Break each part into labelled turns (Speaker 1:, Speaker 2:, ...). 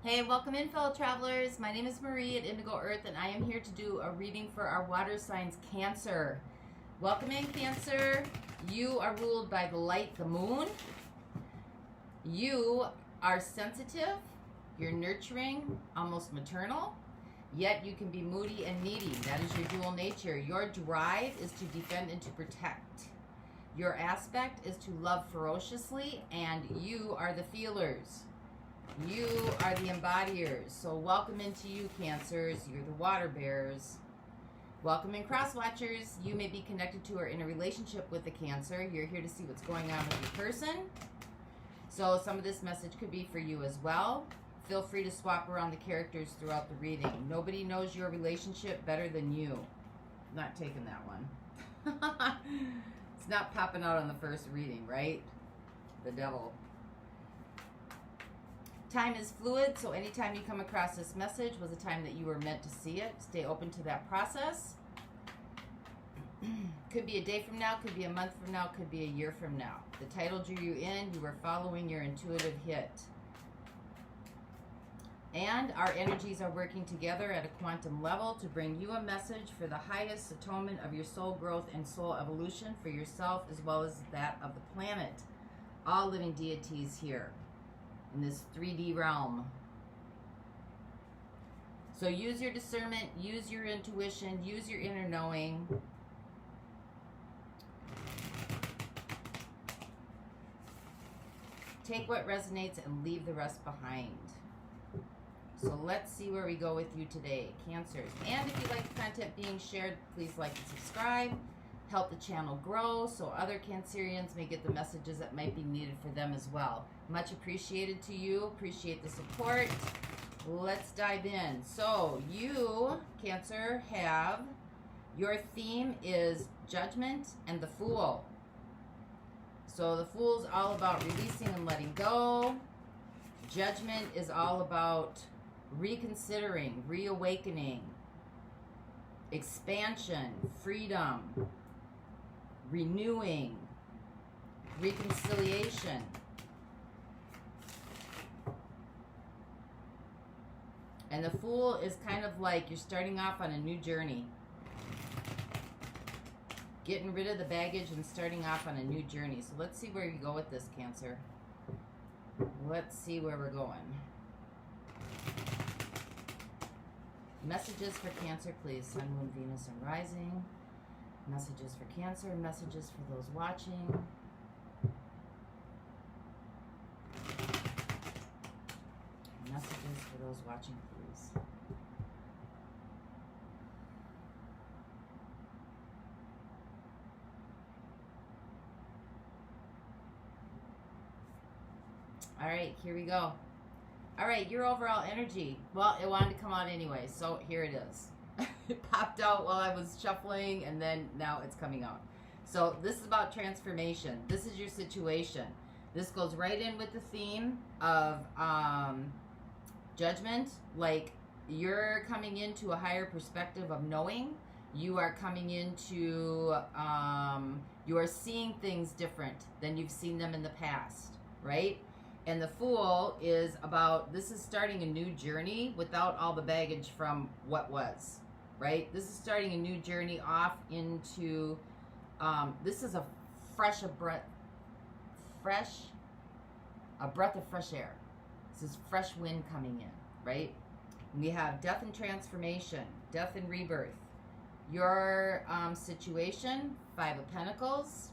Speaker 1: Hey, welcome in, fellow travelers. My name is Marie at Indigo Earth, and I am here to do a reading for our water signs, Cancer. Welcome in, Cancer. You are ruled by the light, the moon. You are sensitive. You're nurturing, almost maternal. Yet you can be moody and needy. That is your dual nature. Your drive is to defend and to protect. Your aspect is to love ferociously, and you are the feelers. You are the embodiers. So welcome into you, Cancers. You're the water bearers. Welcome in, cross watchers. You may be connected to or in a relationship with the Cancer. You're here to see what's going on with your person. So some of this message could be for you as well. Feel free to swap around the characters throughout the reading. Nobody knows your relationship better than you. Not taking that one. It's not popping out on the first reading, right? The devil. Time is fluid, so anytime you come across this message was a time that you were meant to see it. Stay open to that process. Could be a day from now, could be a month from now, could be a year from now. The title drew you in, you were following your intuitive hit. And our energies are working together at a quantum level to bring you a message for the highest atonement of your soul growth and soul evolution for yourself as well as that of the planet. All living deities here in this 3D realm. So use your discernment, use your intuition, use your inner knowing. Take what resonates and leave the rest behind. So let's see where we go with you today, Cancers. And if you like the content being shared, please like and subscribe. Help the channel grow so other Cancerians may get the messages that might be needed for them as well. Much appreciated to you. Appreciate the support. Let's dive in. So you, Cancer, have your theme is Judgment and the Fool. So the Fool's all about releasing and letting go. Judgment is all about reconsidering, reawakening, expansion, freedom, renewing, reconciliation. And the Fool is kind of like you're starting off on a new journey. Getting rid of the baggage and starting off on a new journey. So let's see where you go with this, Cancer. Let's see where we're going. Messages for Cancer, please. Sun, Moon, Venus, and Rising. Messages for Cancer. Messages for those watching. Messages for those watching, please. All right, here we go. All right, your overall energy. Well, it wanted to come out anyway, so here it is. It popped out while I was shuffling, and then now it's coming out. So this is about transformation. This is your situation. This goes right in with the theme of judgment. Like, you're coming into a higher perspective of knowing. You are coming into, you are seeing things different than you've seen them in the past, right? And the Fool is about, this is starting a new journey without all the baggage from what was, right? This is starting a new journey off into, this is a breath of fresh air. This is fresh wind coming in, right? We have death and transformation, death and rebirth. Your situation, 5 of Pentacles.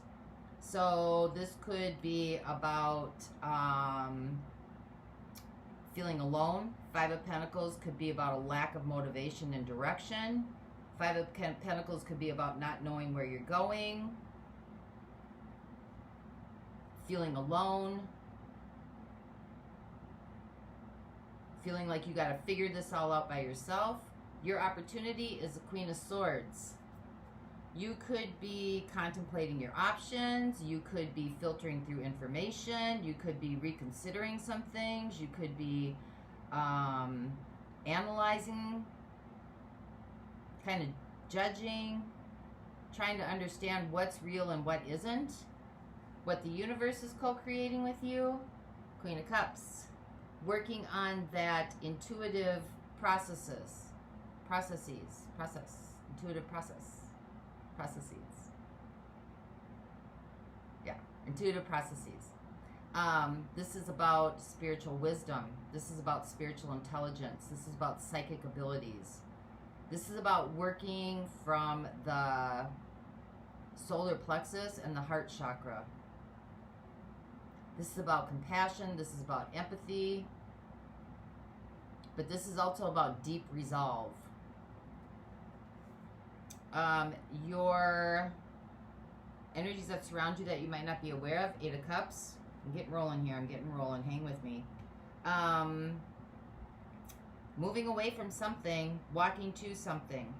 Speaker 1: So this could be about feeling alone. 5 of Pentacles could be about a lack of motivation and direction. 5 of Pentacles could be about not knowing where you're going. Feeling alone. Feeling like you got to figure this all out by yourself. Your opportunity is the Queen of Swords. You could be contemplating your options. You could be filtering through information. You could be reconsidering some things. You could be analyzing, kind of judging, trying to understand what's real and what isn't. What the universe is co-creating with you. Queen of Cups. working on that intuitive processes. Intuitive processes. Yeah, intuitive processes. This is about spiritual wisdom. This is about spiritual intelligence. This is about psychic abilities. This is about working from the solar plexus and the heart chakra. This is about compassion. This is about empathy. But this is also about deep resolve. Your energies that surround you that you might not be aware of. 8 of Cups. I'm getting rolling here. I'm getting rolling. Hang with me. Moving away from something, walking to something.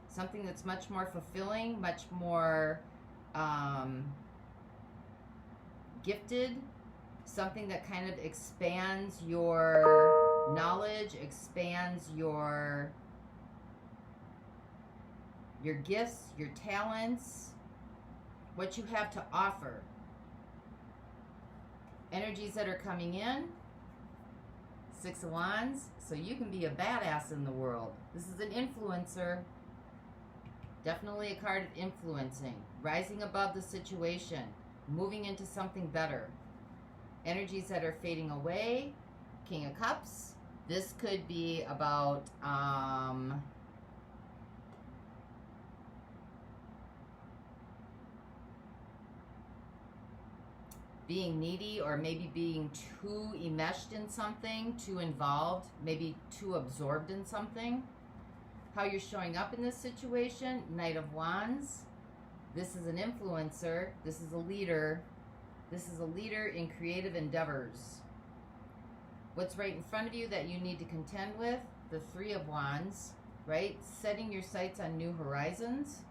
Speaker 1: Something that's much more fulfilling, much more gifted. Something that kind of expands your knowledge, expands your gifts, your talents, what you have to offer. Energies that are coming in. 6 of Wands. So you can be a badass in the world. This is an influencer. Definitely a card of influencing. Rising above the situation. Moving into something better. Energies that are fading away. King of Cups. This could be about being needy, or maybe being too enmeshed in something, too involved, maybe too absorbed in something. How you're showing up in this situation. Knight of Wands. This is an influencer. This is a leader. This is a leader in creative endeavors. What's right in front of you that you need to contend with? The 3 of Wands, right? Setting your sights on new horizons.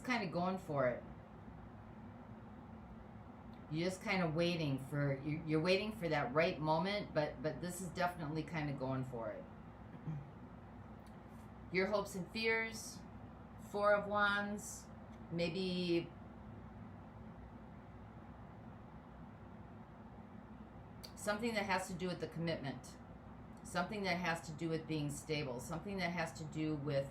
Speaker 1: Kind of going for it. You're just kind of waiting for you're waiting for that right moment, but this is definitely kind of going for it. Your hopes and fears. 4 of Wands. Maybe something that has to do with the commitment. Something that has to do with being stable. Something that has to do with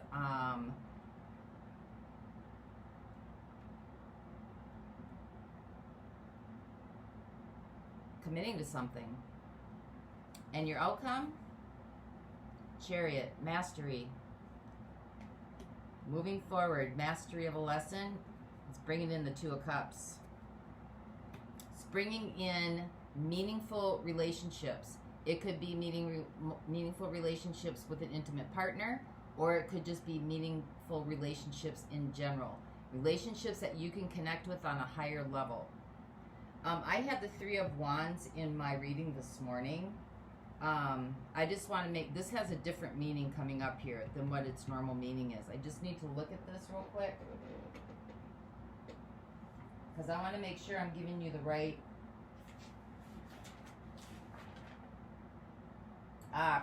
Speaker 1: committing to something. And your outcome? Chariot, mastery. Moving forward, mastery of a lesson. It's bringing in the 2 of Cups. It's bringing in meaningful relationships. It could be meaningful relationships with an intimate partner, or it could just be meaningful relationships in general. Relationships that you can connect with on a higher level. I had the 3 of Wands in my reading this morning. I just want to this has a different meaning coming up here than what its normal meaning is. I just need to look at this real quick, because I want to make sure I'm giving you the right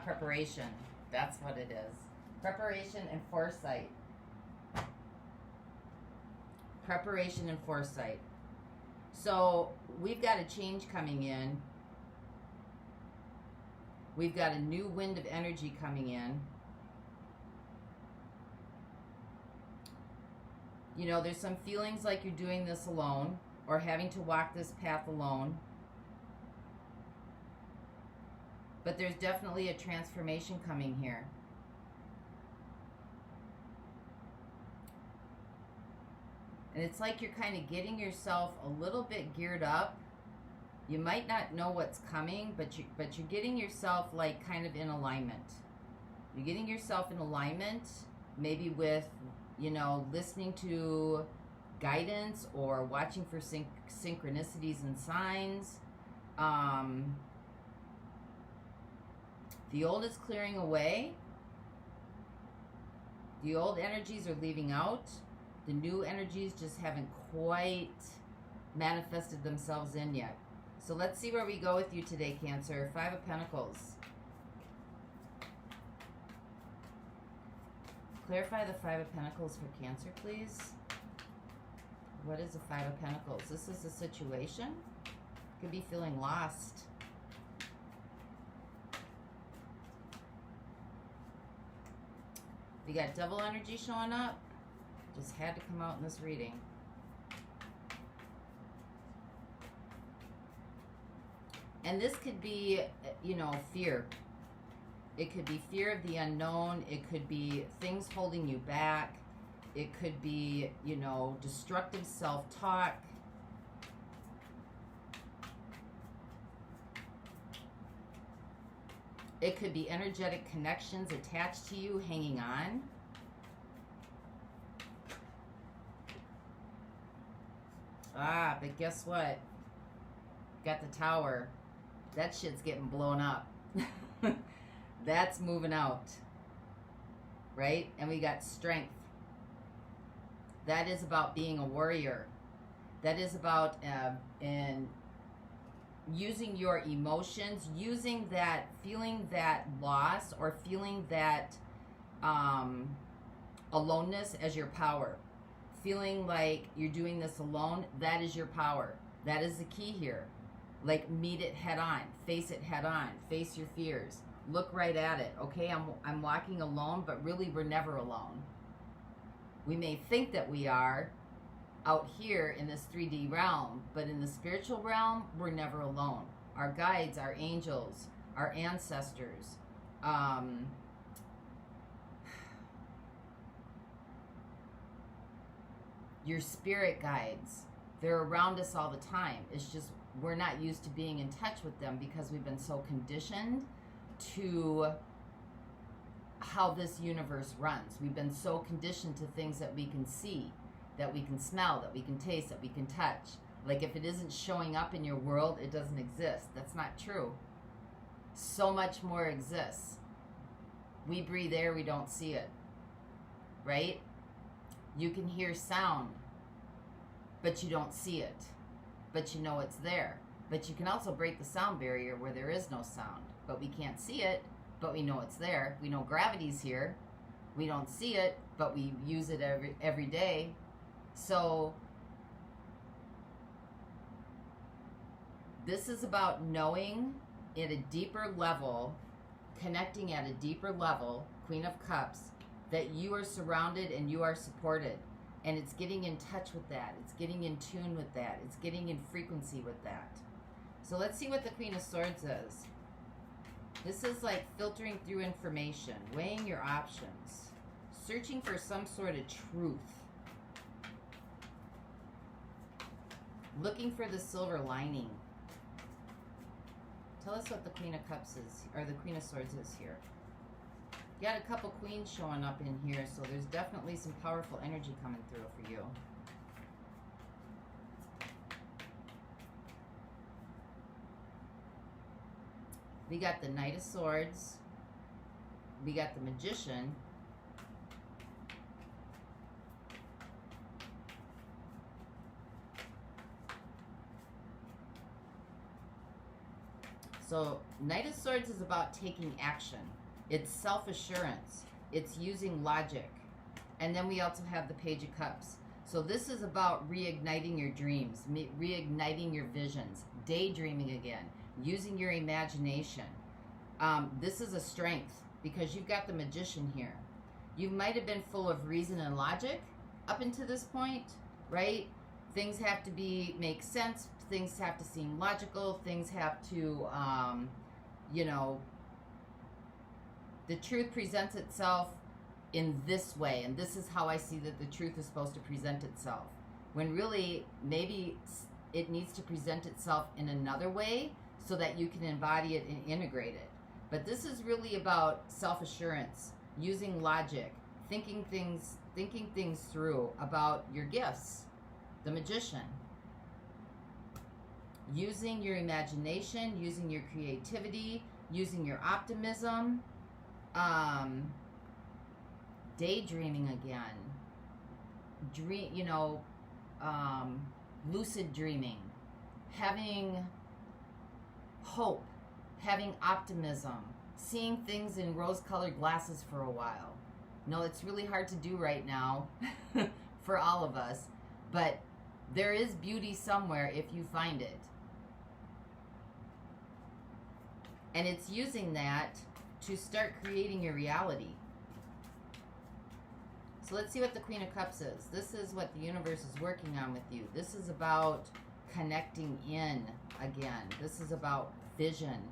Speaker 1: preparation. That's what it is. Preparation and foresight. Preparation and foresight. So we've got a change coming in. We've got a new wind of energy coming in. You know, there's some feelings like you're doing this alone, or having to walk this path alone. But there's definitely a transformation coming here. And it's like you're kind of getting yourself a little bit geared up. You might not know what's coming, but you're getting yourself like kind of in alignment. You're getting yourself in alignment, maybe with, you know, listening to guidance or watching for synchronicities and signs. The old is clearing away. The old energies are leaving out. The new energies just haven't quite manifested themselves in yet. So let's see where we go with you today, Cancer. 5 of Pentacles. Clarify the 5 of Pentacles for Cancer, please. What is the Five of Pentacles? This is a situation. Could be feeling lost. We got double energy showing up. Just had to come out in this reading. And this could be, you know, fear. It could be fear of the unknown. It could be things holding you back. It could be, you know, destructive self-talk. It could be energetic connections attached to you, hanging on. Ah, but guess what? Got the Tower. That shit's getting blown up. That's moving out. Right? And we got Strength. That is about being a warrior. That is about using your emotions, using that, feeling that loss or feeling that aloneness as your power. Feeling like you're doing this alone, that is your power. That is the key here. Like, meet it head on, face it head on, face your fears. Look right at it. Okay, I'm walking alone, but really we're never alone. We may think that we are out here in this 3D realm, but in the spiritual realm, we're never alone. Our guides, our angels, our ancestors, your spirit guides, they're around us all the time. It's just we're not used to being in touch with them because we've been so conditioned to how this universe runs. We've been so conditioned to things that we can see, that we can smell, that we can taste, that we can touch. Like, if it isn't showing up in your world, it doesn't exist. That's not true. So much more exists. We breathe air, we don't see it. Right? You can hear sound, but you don't see it. But you know it's there. But you can also break the sound barrier where there is no sound. But we can't see it, but we know it's there. We know gravity's here. We don't see it, but we use it every day. So this is about knowing at a deeper level, connecting at a deeper level, Queen of Cups, that you are surrounded and you are supported. And it's getting in touch with that. It's getting in tune with that. It's getting in frequency with that. So let's see what the Queen of Swords is. This is like filtering through information, weighing your options, searching for some sort of truth, looking for the silver lining. Tell us what the Queen of Cups is, or the Queen of Swords is here. You got a couple queens showing up in here, so there's definitely some powerful energy coming through for you. We got the Knight of Swords. We got the Magician. So, Knight of Swords is about taking action. It's self-assurance. It's using logic. And then we also have the Page of Cups. So this is about reigniting your dreams, reigniting your visions, daydreaming again, using your imagination. This is a strength because you've got the Magician here. You might have been full of reason and logic up until this point, right? Things have to make sense. Things have to seem logical. Things have to, you know, the truth presents itself in this way, and this is how I see that the truth is supposed to present itself. When really, maybe it needs to present itself in another way so that you can embody it and integrate it. But this is really about self-assurance, using logic, thinking things through about your gifts. The Magician. Using your imagination, using your creativity, using your optimism, daydreaming again, lucid dreaming, having hope, having optimism, seeing things in rose-colored glasses for a while. No, it's really hard to do right now for all of us, but There is beauty somewhere if you find it. And it's using that to start creating your reality. So let's see what the Queen of Cups is. This is what the universe is working on with you. This is about connecting in again. This is about vision.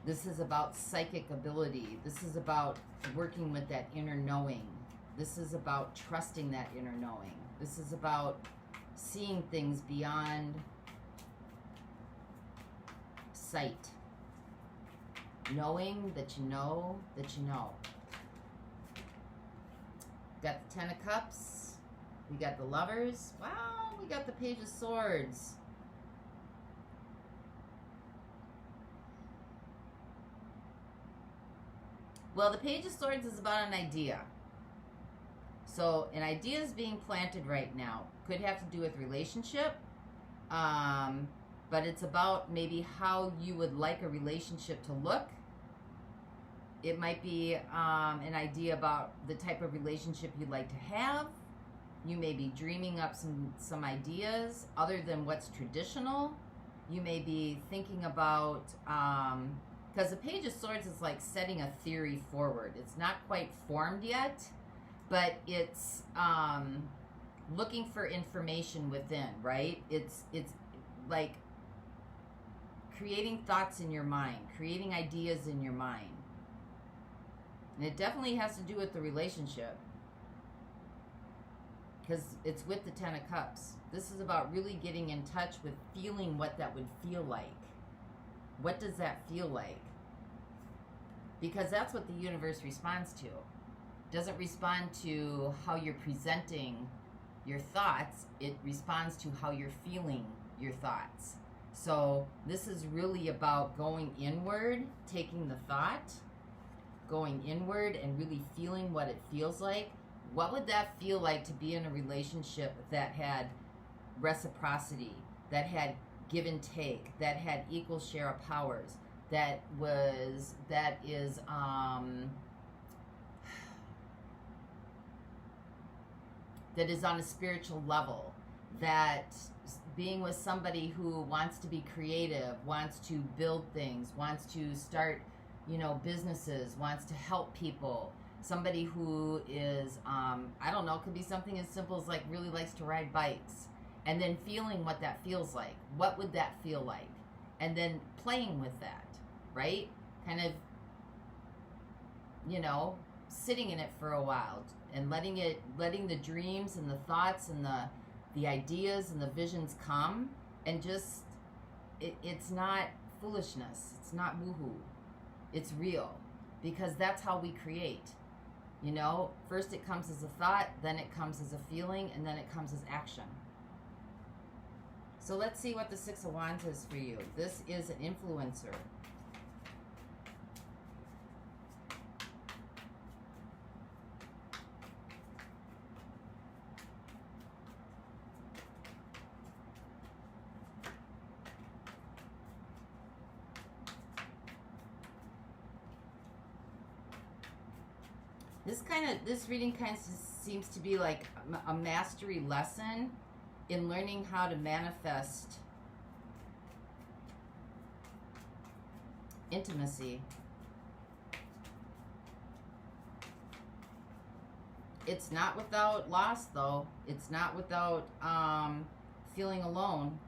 Speaker 1: This is about psychic ability. This is about working with that inner knowing. This is about trusting that inner knowing. This is about seeing things beyond sight. Knowing that you know that you know. Got the Ten of Cups. We got the Lovers. Wow, we got the Page of Swords. Well, the Page of Swords is about an idea. So, an idea is being planted right now. Could have to do with relationship. But it's about maybe how you would like a relationship to look. It might be an idea about the type of relationship you'd like to have. You may be dreaming up some ideas other than what's traditional. You may be thinking about, because the Page of Swords is like setting a theory forward. It's not quite formed yet, but it's looking for information within, right? It's like creating thoughts in your mind, creating ideas in your mind. And it definitely has to do with the relationship, because it's with the Ten of Cups. This is about really getting in touch with feeling what that would feel like. What does that feel like? Because that's what the universe responds to. It doesn't respond to how you're presenting your thoughts. It responds to how you're feeling your thoughts. So this is really about going inward, taking the thought, going inward and really feeling what it feels like. What would that feel like to be in a relationship that had reciprocity, that had give and take, that had equal share of powers, that is on a spiritual level, that being with somebody who wants to be creative, wants to build things, wants to start, businesses, wants to help people. Somebody who is, I don't know, it could be something as simple as like really likes to ride bikes. And then feeling what that feels like. What would that feel like? And then playing with that, right? Kind of, sitting in it for a while and letting the dreams and the thoughts and the ideas and the visions come, and just, it's not foolishness. It's not woohoo. It's real, because that's how we create. First it comes as a thought, then it comes as a feeling, and then it comes as action. So let's see what the Six of Wands is for you. This is an influencer. This reading kind of seems to be like a mastery lesson in learning how to manifest intimacy. It's not without loss, though. It's not without feeling alone,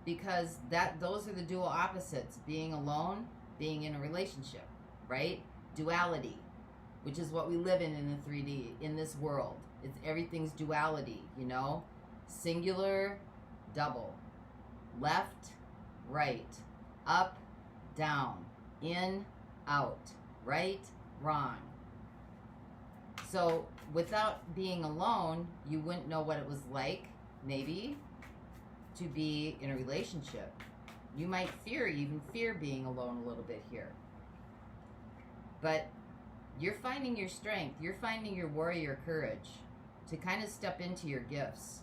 Speaker 1: because those are the dual opposites: being alone, being in a relationship, right? Duality, which is what we live in the 3D, in this world. Everything's duality, singular, double, left, right, up, down, in, out, right, wrong. So without being alone, you wouldn't know what it was like, maybe, to be in a relationship. You might even fear being alone a little bit here. But you're finding your strength. You're finding your warrior courage to kind of step into your gifts.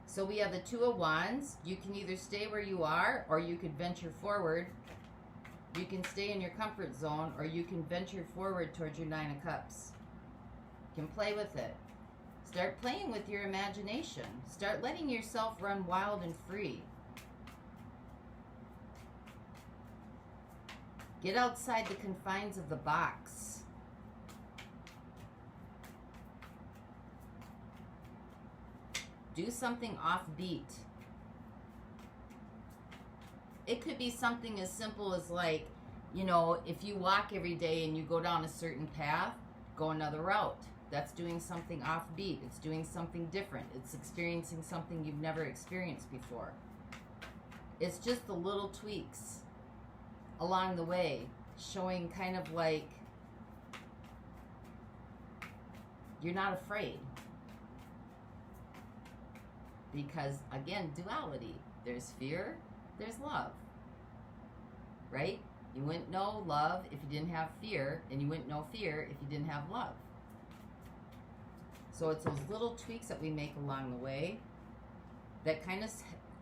Speaker 1: So we have the Two of Wands. You can either stay where you are, or you could venture forward. You can stay in your comfort zone, or you can venture forward towards your Nine of Cups. You can play with it. Start playing with your imagination. Start letting yourself run wild and free. Get outside the confines of the box. Do something offbeat. It could be something as simple as like, you know, if you walk every day and you go down a certain path, go another route. That's doing something offbeat. It's doing something different. It's experiencing something you've never experienced before. It's just the little tweaks along the way, showing kind of like you're not afraid. Because, again, duality. There's fear, there's love. Right? You wouldn't know love if you didn't have fear, and you wouldn't know fear if you didn't have love. So it's those little tweaks that we make along the way that kind of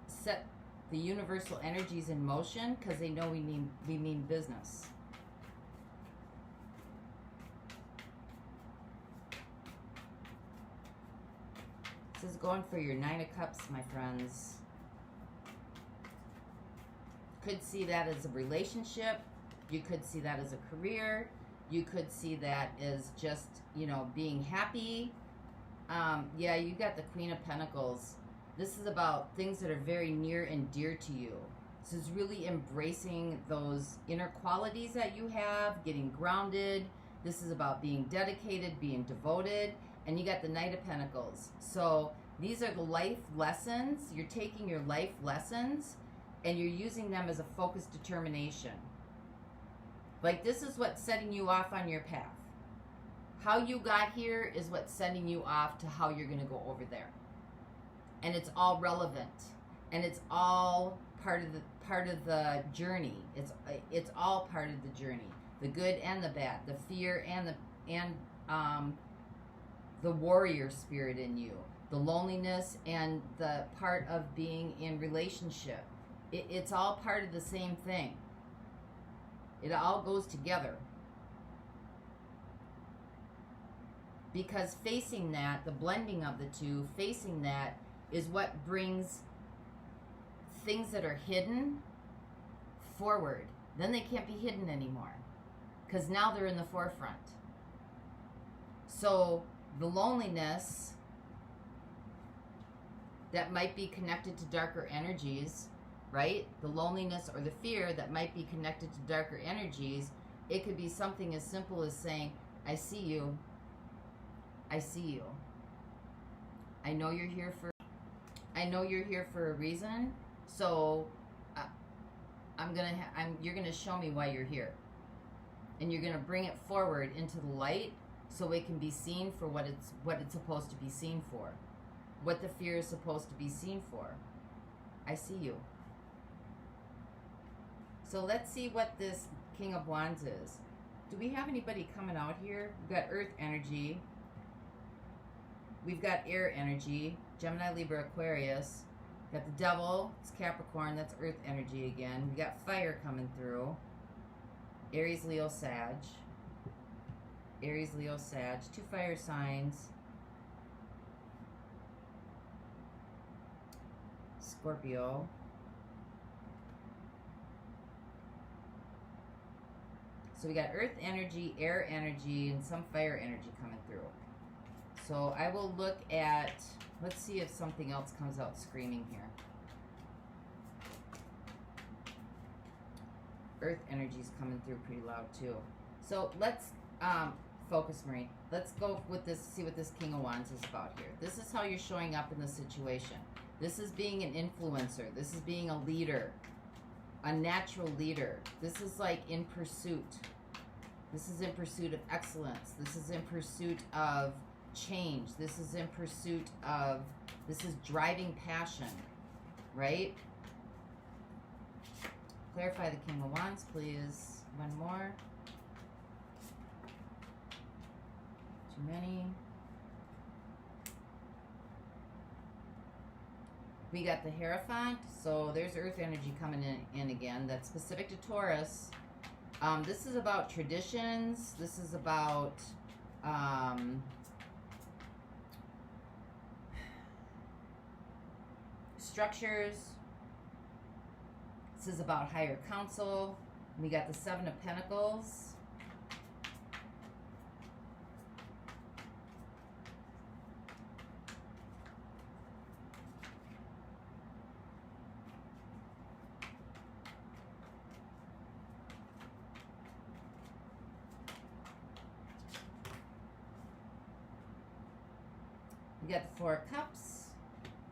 Speaker 1: set the universal energies in motion, because they know we mean business. This is going for your 9 of Cups, my friends. Could see that as a relationship. You could see that as a career. You could see that as just, you know, being happy. Yeah, you got the Queen of Pentacles. This is about things that are very near and dear to you. This is really embracing those inner qualities that you have, getting grounded. This is about being dedicated, being devoted. And you got the Knight of Pentacles. So these are the life lessons. You're taking your life lessons and you're using them as a focused determination. Like, this is what's setting you off on your path. How you got here is what's sending you off to how you're going to go over there. And it's all relevant. And it's all part of the journey. It's all part of the journey. The good and the bad, the fear and the warrior spirit in you, the loneliness and the part of being in relationship. It's all part of the same thing. It all goes together. Because facing that, the blending of the two, facing that is what brings things that are hidden forward. Then they can't be hidden anymore, because now they're in the forefront. So the loneliness that might be connected to darker energies, right? The loneliness or the fear that might be connected to darker energies, it could be something as simple as saying, I see you. I see you. I know you're here for a reason. So you're gonna show me why you're here, and you're gonna bring it forward into the light, so it can be seen for what it's supposed to be seen for, what the fear is supposed to be seen for. I see you. So let's see what this King of Wands is. Do we have anybody coming out here? We've got Earth energy. We've got air energy, Gemini, Libra, Aquarius. Got the Devil, it's Capricorn, that's Earth energy again. We got fire coming through. Aries, Leo, Sag. Aries, Leo, Sag. 2 fire signs. Scorpio. So we got Earth energy, air energy, and some fire energy coming through. So I will look at, let's see if something else comes out screaming here. Earth energy is coming through pretty loud too. So let's focus, Marie. Let's go with this, see what this King of Wands is about here. This is how you're showing up in the situation. This is being an influencer. This is being a leader, a natural leader. This is like in pursuit. This is in pursuit of excellence. This is in pursuit of change. This is in pursuit of, this is driving passion, right? Clarify the King of Wands, please. One more. Too many. We got the Hierophant, so there's Earth energy coming in again. That's specific to Taurus. This is about traditions. This is about structures. This is about higher counsel. We got the Seven of Pentacles. We got the Four of Cups.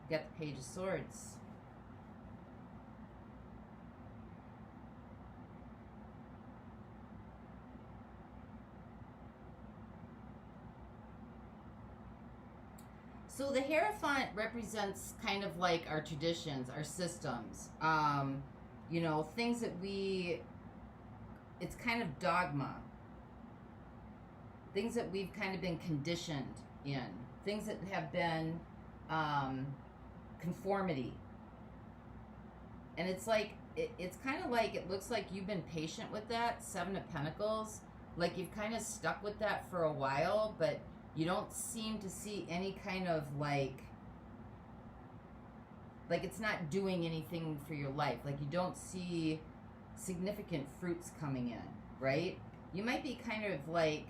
Speaker 1: We got the Page of Swords. So the Hierophant represents kind of like our traditions, our systems, you know, things that it's kind of dogma. Things that we've kind of been conditioned in. Things that have been conformity. And it's like, it's kind of like, it looks like you've been patient with that, Seven of Pentacles. Like you've kind of stuck with that for a while, but you don't seem to see any kind of like it's not doing anything for your life. Like you don't see significant fruits coming in, right? You might be kind of like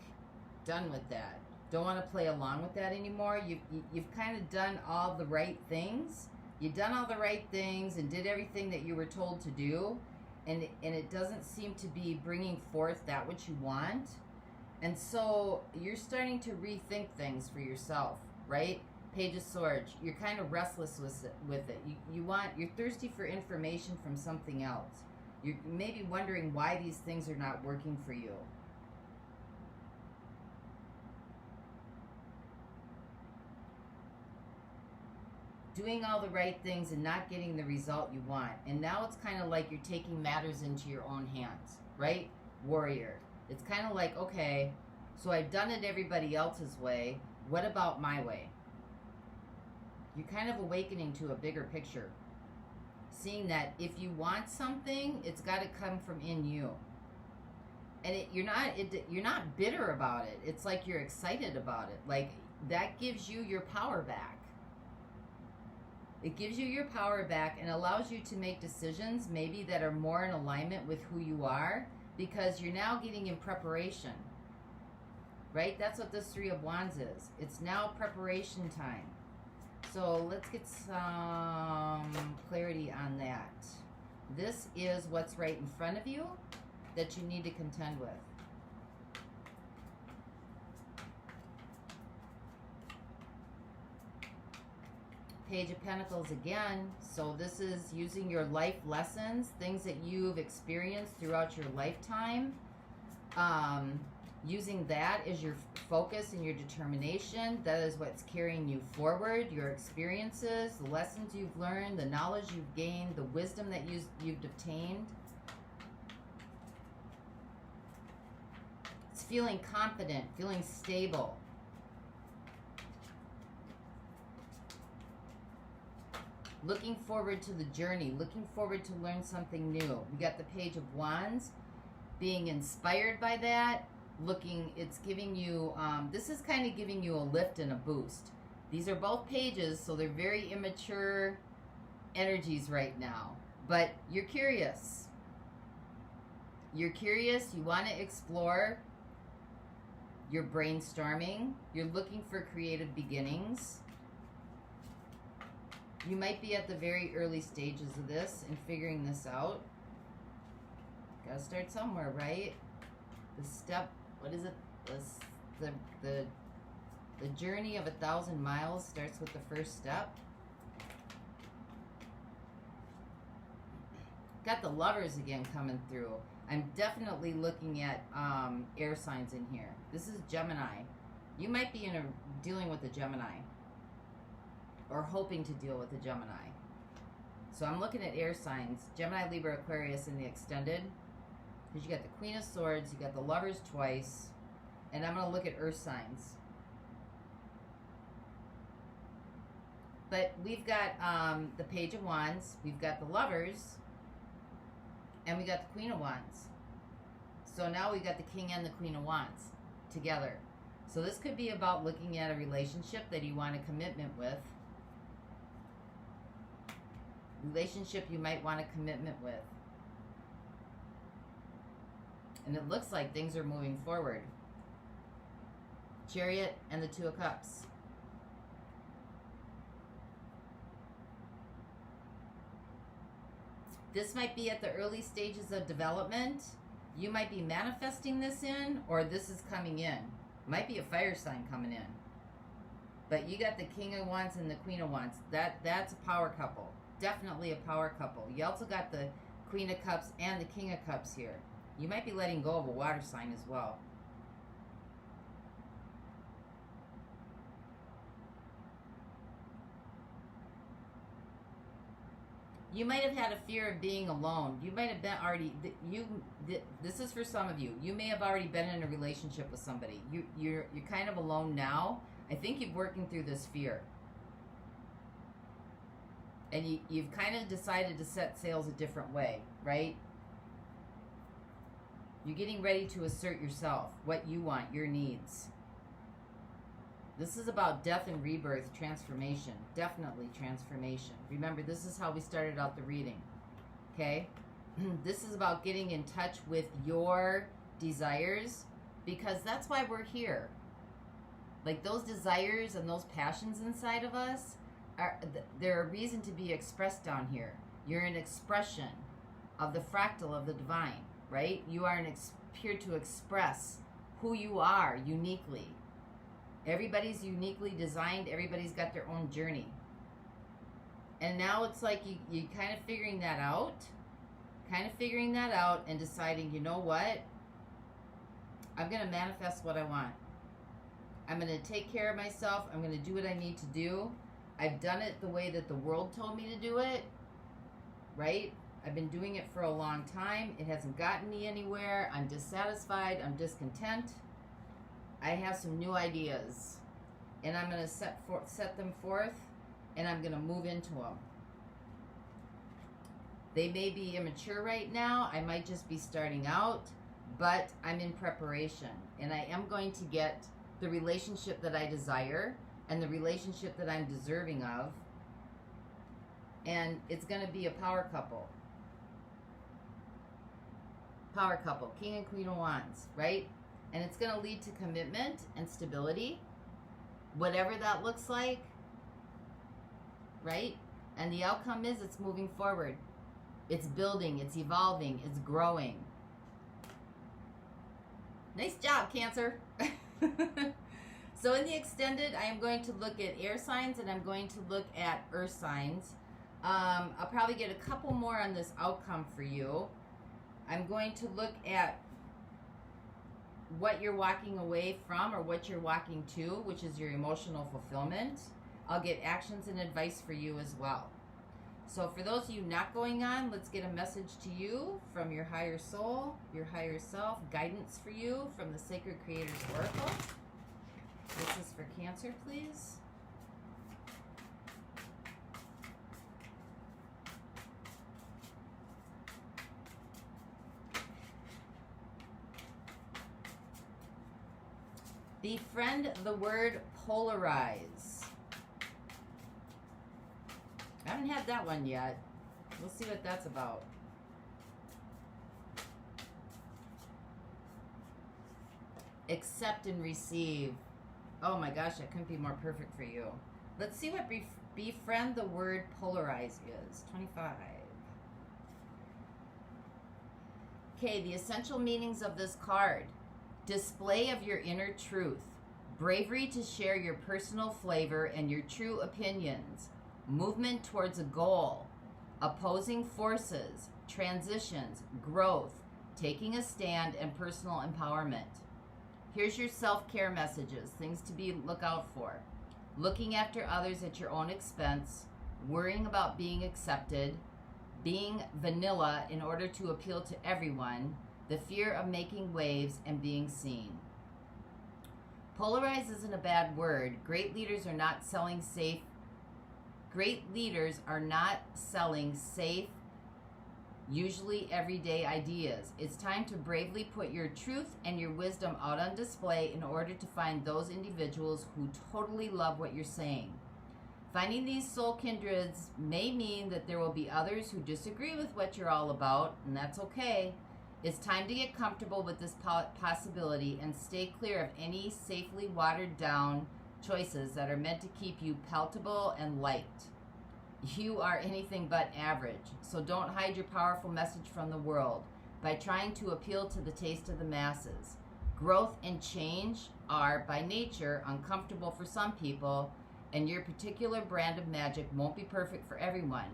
Speaker 1: done with that. Don't want to play along with that anymore. You've kind of done all the right things. You've done all the right things and did everything that you were told to do. And it doesn't seem to be bringing forth that which you want. And so you're starting to rethink things for yourself, right? Page of Swords. You're kind of restless with it. You're thirsty for information from something else. You're maybe wondering why these things are not working for you. Doing all the right things and not getting the result you want. And now it's kind of like you're taking matters into your own hands, right? Warrior. It's kind of like, okay, so I've done it everybody else's way. What about my way? You're kind of awakening to a bigger picture. Seeing that if you want something, it's got to come from in you. And you're not bitter about it. It's like you're excited about it. Like that gives you your power back. It gives you your power back and allows you to make decisions maybe that are more in alignment with who you are, because you're now getting in preparation, right? That's what this Three of Wands is. It's now preparation time. So let's get some clarity on that. This is what's right in front of you that you need to contend with. Page of Pentacles again. So this is using your life lessons, things that you've experienced throughout your lifetime. Using that as your focus and your determination. That is what's carrying you forward. Your experiences, the lessons you've learned, the knowledge you've gained, the wisdom that you've obtained. It's feeling confident, feeling stable. Looking forward to the journey, looking forward to learn something new. We got the Page of Wands, being inspired by that, it's giving you, this is kind of giving you a lift and a boost. These are both pages, so they're very immature energies right now. But you're curious. You're curious, you want to explore. You're brainstorming. You're looking for creative beginnings. You might be at the very early stages of this and figuring this out. Gotta start somewhere, right? The step, what is it? The journey of 1,000 miles starts with the first step. Got the Lovers again coming through. I'm definitely looking at air signs in here. This is Gemini. You might be dealing with a Gemini, or hoping to deal with a Gemini. So I'm looking at air signs. Gemini, Libra, Aquarius in the extended. Because you got the Queen of Swords, you got the Lovers twice, and I'm going to look at earth signs. But we've got the Page of Wands, we've got the Lovers, and we got the Queen of Wands. So now we got the King and the Queen of Wands together. So this could be about looking at a relationship that you want a commitment with. Relationship you might want a commitment with. And it looks like things are moving forward. Chariot and the Two of Cups. This might be at the early stages of development. You might be manifesting this in, or this is coming in. Might be a fire sign coming in. But you got the King of Wands and the Queen of Wands. That's a power couple. Definitely a power couple. You also got the Queen of Cups and the King of Cups here. You might be letting go of a water sign as well. You might have had a fear of being alone. You might have been already, this is for some of you. You may have already been in a relationship with somebody. You're kind of alone now. I think you're working through this fear. And you've kind of decided to set sails a different way, right? You're getting ready to assert yourself, what you want, your needs. This is about death and rebirth, transformation. Definitely transformation. Remember, this is how we started out the reading. Okay? This is about getting in touch with your desires, because that's why we're here. Like, those desires and those passions inside of us, they're a reason to be expressed down here. You're an expression of the fractal of the divine, right? You are here to express who you are uniquely. Everybody's uniquely designed. Everybody's got their own journey. And now it's like you kind of figuring that out. And deciding, you know what? I'm going to manifest what I want. I'm going to take care of myself. I'm going to do what I need to do. I've done it the way that the world told me to do it. Right? I've been doing it for a long time. It hasn't gotten me anywhere. I'm dissatisfied. I'm discontent. I have some new ideas, and I'm going to set them forth, and I'm going to move into them. They may be immature right now. I might just be starting out, but I'm in preparation, and I am going to get the relationship that I desire and the relationship that I'm deserving of, and it's going to be a power couple. Power couple, King and Queen of Wands, right? And it's going to lead to commitment and stability, whatever that looks like, right? And the outcome is it's moving forward. It's building, it's evolving, it's growing. Nice job, Cancer. So in the extended, I am going to look at air signs and I'm going to look at earth signs. I'll probably get a couple more on this outcome for you. I'm going to look at what you're walking away from or what you're walking to, which is your emotional fulfillment. I'll get actions and advice for you as well. So for those of you not going on, let's get a message to you from your higher soul, your higher self, guidance for you from the Sacred Creator's Oracle. This is for Cancer, please. Befriend the word polarize. I haven't had that one yet. We'll see what that's about. Accept and receive. Oh my gosh, that couldn't be more perfect for you. Let's see what befriend the word polarize is. 25. Okay, the essential meanings of this card. Display of your inner truth. Bravery to share your personal flavor and your true opinions. Movement towards a goal. Opposing forces. Transitions. Growth. Taking a stand and personal empowerment. Here's your self-care messages. Things to look out for. Looking after others at your own expense. Worrying about being accepted. Being vanilla in order to appeal to everyone. The fear of making waves and being seen. Polarize isn't a bad word. Great leaders are not selling safe. Great leaders are not selling safe, usually everyday ideas. It's time to bravely put your truth and your wisdom out on display in order to find those individuals who totally love what you're saying. Finding these soul kindreds may mean that there will be others who disagree with what you're all about, and that's okay. It's time to get comfortable with this possibility and stay clear of any safely watered down choices that are meant to keep you palatable and liked. You are anything but average, so don't hide your powerful message from the world by trying to appeal to the taste of the masses. Growth and change are, by nature, uncomfortable for some people, and your particular brand of magic won't be perfect for everyone.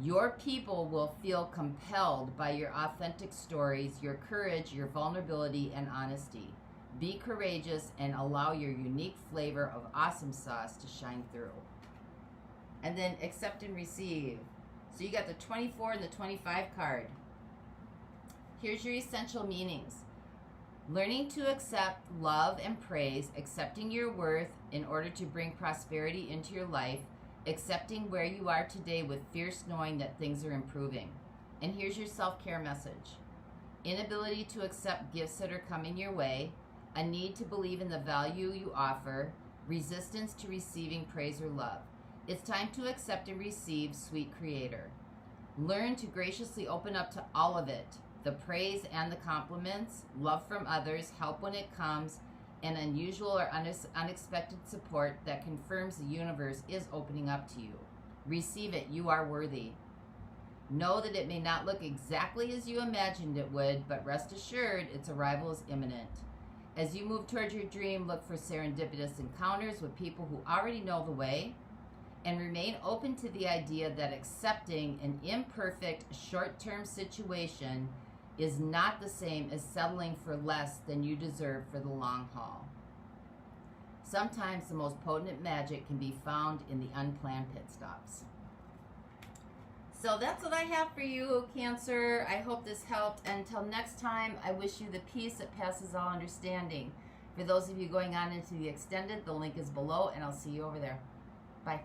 Speaker 1: Your people will feel compelled by your authentic stories, your courage, your vulnerability, and honesty. Be courageous and allow your unique flavor of awesome sauce to shine through. And then accept and receive. So you got the 24 and the 25 card. Here's your essential meanings. Learning to accept love and praise, accepting your worth in order to bring prosperity into your life, accepting where you are today with fierce knowing that things are improving. And here's your self-care message. Inability to accept gifts that are coming your way, a need to believe in the value you offer, resistance to receiving praise or love. It's time to accept and receive, sweet Creator. Learn to graciously open up to all of it. The praise and the compliments, love from others, help when it comes, and unusual or unexpected support that confirms the universe is opening up to you. Receive it. You are worthy. Know that it may not look exactly as you imagined it would, but rest assured its arrival is imminent. As you move towards your dream, look for serendipitous encounters with people who already know the way, and remain open to the idea that accepting an imperfect, short-term situation is not the same as settling for less than you deserve for the long haul. Sometimes the most potent magic can be found in the unplanned pit stops. So that's what I have for you, Cancer. I hope this helped. Until next time, I wish you the peace that passes all understanding. For those of you going on into the extended, the link is below, and I'll see you over there. Bye.